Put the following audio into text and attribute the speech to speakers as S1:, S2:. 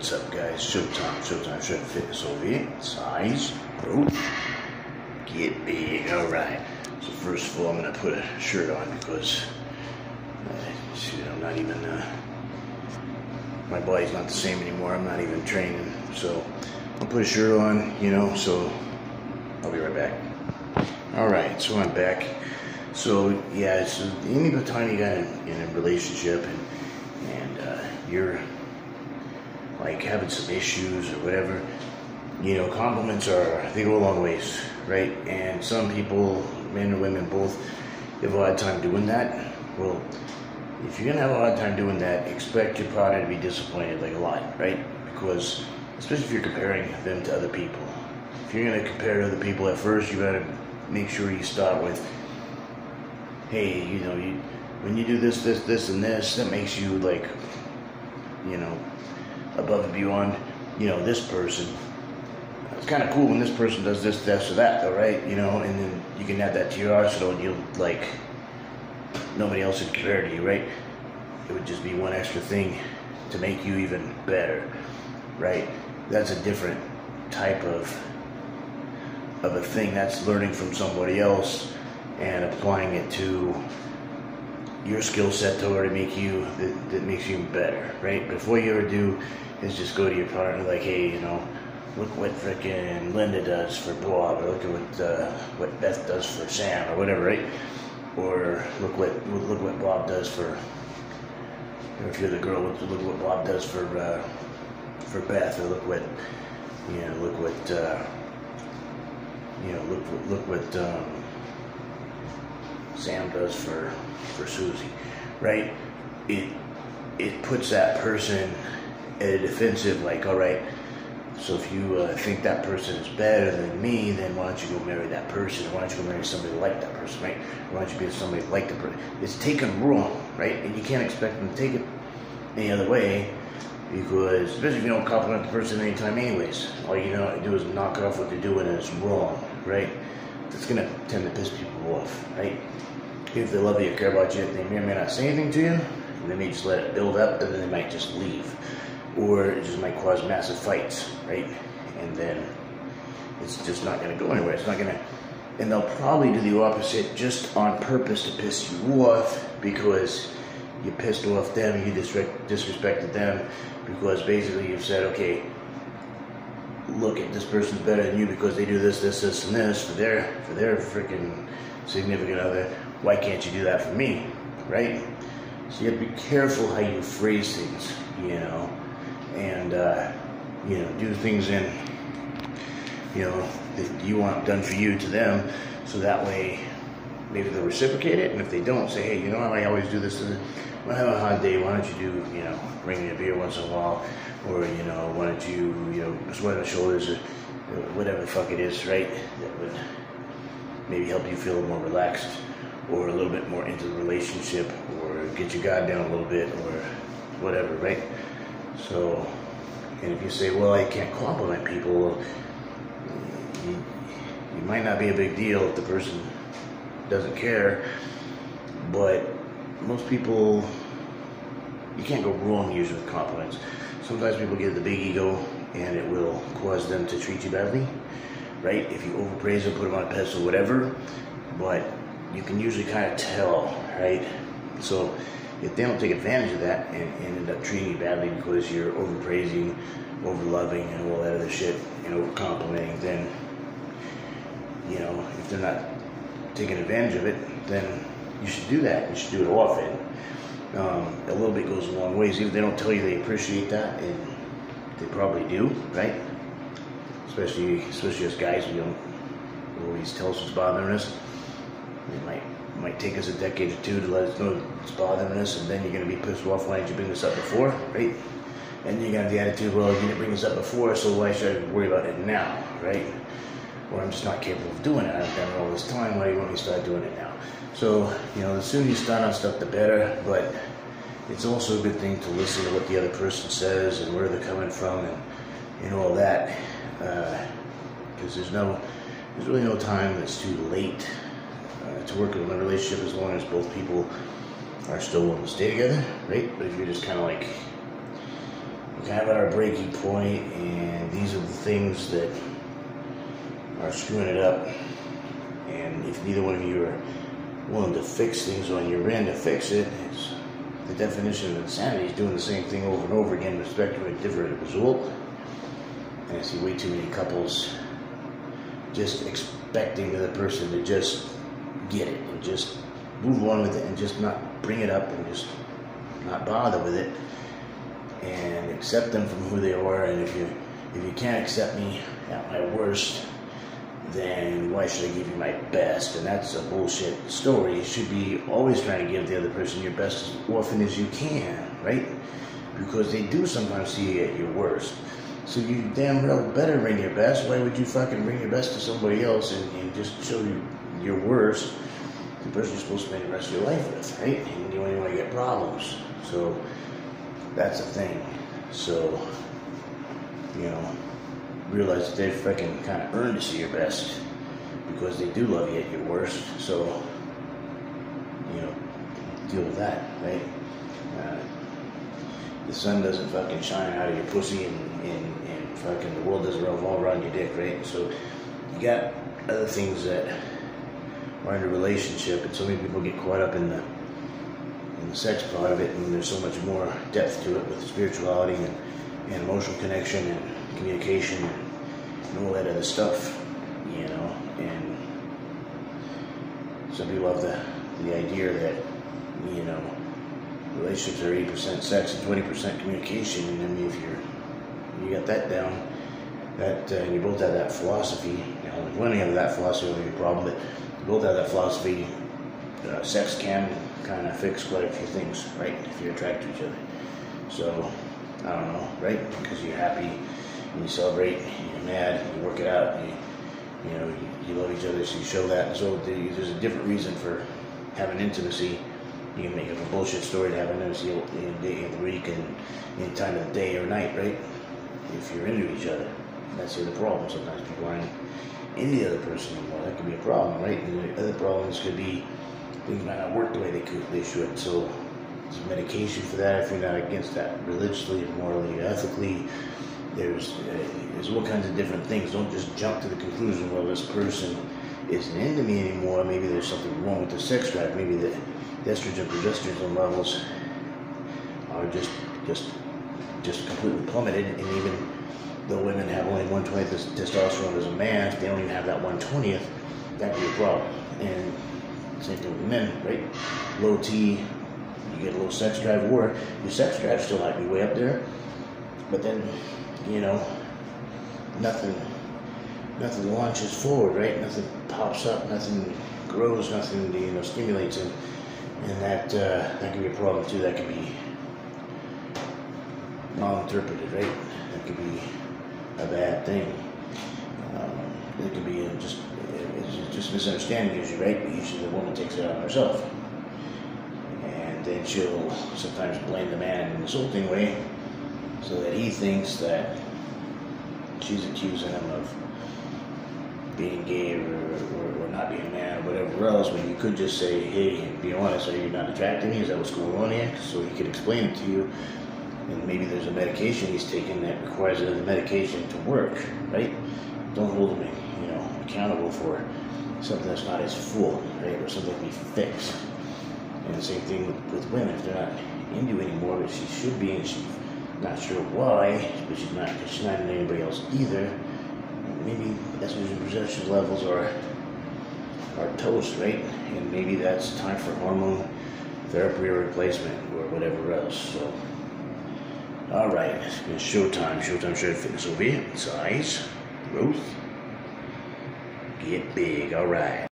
S1: What's up, guys? Showtime, fitness over here. Size, growth, get big. Alright. So first of all, I'm gonna put a shirt on because I'm not even my body's not the same anymore. I'm not even training. So I'll put a shirt on, so I'll be right back. Alright, so I'm back. So yeah, so any time you got in a relationship and you're like having some issues or whatever, compliments they go a long ways, right? And some people, men and women both, have a hard time doing that. Well, if you're gonna have a hard time doing that, expect your partner to be disappointed, like a lot, right? Because especially if you're comparing them to other people. If you're gonna compare to other people at first, you gotta make sure you start with, hey, when you do this, and this, that makes you like, above and beyond, this person. It's kind of cool when this person does this, or that, though, right? And then you can add that to your arsenal, and you'll, like, nobody else would compare to you, right? It would just be one extra thing to make you even better, right? That's a different type of a thing. That's learning from somebody else and applying it to your skill set to already make you, that makes you better, right? Before you ever do is just go to your partner like, hey, look what frickin' Linda does for Bob, or look at what Beth does for Sam, or whatever, right? Or look what Bob does for, or if you're the girl, look what Bob does for Beth, or look what Sam does for Susie, right? It puts that person at a defensive, like, all right, so if you think that person is better than me, then why don't you go marry that person? Or why don't you go marry somebody like that person, right? Or why don't you be with somebody like the person? It's taken wrong, right? And you can't expect them to take it any other way, because especially if you don't compliment the person anytime anyways. All you do is knock off what they're doing and it's wrong, right? That's gonna tend to piss people off, right? If they love you or care about you, they may or may not say anything to you, and they may just let it build up, and then they might just leave. Or it just might cause massive fights, right? And then it's just not gonna go anywhere. It's not gonna, and they'll probably do the opposite just on purpose to piss you off, because you pissed off them, you disrespected them, because basically you've said, okay, look at this person's better than you because they do this, and this for their freaking significant other. Why can't you do that for me, right? So you have to be careful how you phrase things, and do things in, that you want done for you to them, so that way maybe they'll reciprocate it. And if they don't, say, hey, I always do this. When I have a hard day, why don't you do, bring me a beer once in a while, or why don't you, sweat on the shoulders, or whatever the fuck it is, right? That would maybe help you feel more relaxed, or a little bit more into the relationship, or get your guard down a little bit, or whatever, right? So, and if you say, well, I can't compliment people, you might not be a big deal if the person doesn't care, but most people, you can't go wrong usually with compliments. Sometimes people get the big ego, and it will cause them to treat you badly, right? If you overpraise them, put them on a pedestal, whatever, but you can usually kind of tell, right? So if they don't take advantage of that and end up treating you badly because you're overpraising, overloving, and all that other shit, and over-complimenting, then, if they're not taking advantage of it, then you should do that. You should do it often. A little bit goes a long ways. Even if they don't tell you they appreciate that, and they probably do, right? Especially as guys, we don't always tell us what's bothering us. It might take us a decade or two to let us know it's bothering us, and then you're going to be pissed off. Why didn't you bring this up before, right? And you're going to have the attitude, well, you didn't bring this up before, so why should I worry about it now, right? Or I'm just not capable of doing it. I've done it all this time. Why do you want me to start doing it now? So, the sooner you start on stuff, the better. But it's also a good thing to listen to what the other person says and where they're coming from, and all that. Because there's really no time that's too late to work in a relationship, as long as both people are still willing to stay together, right? But if you're just kind of like, we're kind of at our breaking point, and these are the things that are screwing it up. And if neither one of you are willing to fix things on your end to fix it, it's the definition of insanity is doing the same thing over and over again, expecting a different result. And I see way too many couples just expecting the other person to just get it and just move on with it and just not bring it up and just not bother with it and accept them from who they are. And if you can't accept me at my worst, then why should I give you my best? And that's a bullshit story. You should be always trying to give the other person your best as often as you can, right? Because they do sometimes see you at your worst. So you damn well better bring your best. Why would you fucking bring your best to somebody else and just show you your worst? The person you're supposed to spend the rest of your life with, right? And you only want to get problems. So that's the thing. So, realize that they fucking kind of earned to see your best because they do love you at your worst. So, deal with that, right? The sun doesn't fucking shine out of your pussy and fucking the world doesn't revolve around your dick, right? So you got other things that are in a relationship, and so many people get caught up in the sex part of it, and there's so much more depth to it with spirituality and emotional connection and communication and all that other stuff, and some people have the idea that, relationships are 80% sex and 20% communication, and then if you got that down, and you both have that philosophy, when you have that philosophy will be a problem, but you both have that philosophy, sex can kind of fix quite a few things, right, if you're attracted to each other. So, I don't know, right, because you're happy, and you celebrate, and you're mad, and you work it out, and you love each other, so you show that. So there's a different reason for having intimacy. You can make it a bullshit story to have intimacy any day of the week and any time of the day or night, right? If you're into each other. That's the other problem. Sometimes people aren't into the other person anymore. That could be a problem, right? And the other problems could be things might not work the way they should. So there's medication for that if you're not against that religiously, morally, ethically. There's all kinds of different things. Don't just jump to the conclusion, well, this person isn't into me anymore. Maybe there's something wrong with the sex drive. Maybe the estrogen, progesterone levels are just completely plummeted. And even though women have only 1/20th testosterone as a man, if they don't even have that 1/20th, that'd be a problem. And same thing with men, right? Low T, you get a low sex drive, or your sex drive still might be way up there, but then, nothing launches forward, right? Nothing pops up, nothing grows, nothing, stimulates, and that can be a problem too. That can be malinterpreted, right? That could be a bad thing. It could be just misunderstanding usually, right? But usually the woman takes it on herself, and then she'll sometimes blame the man in an insulting way, so that he thinks that she's accusing him of being gay or not being a man or whatever else, when you could just say, hey, be honest, are you not attracted to me? Is that what's going on here? So he could explain it to you, and maybe there's a medication he's taking that requires the medication to work, right? Don't hold him, accountable for something that's not his fault, right? Or something that can be fixed. And the same thing with women. If they're not into you anymore, but she should be, and she's not sure why, but she's not into anybody else either. Maybe estrogen progesterone levels are toast, right? And maybe that's time for hormone therapy or replacement or whatever else. So, all right, it's showtime. Showtime Shred Fitness over here. Size, growth, get big. All right.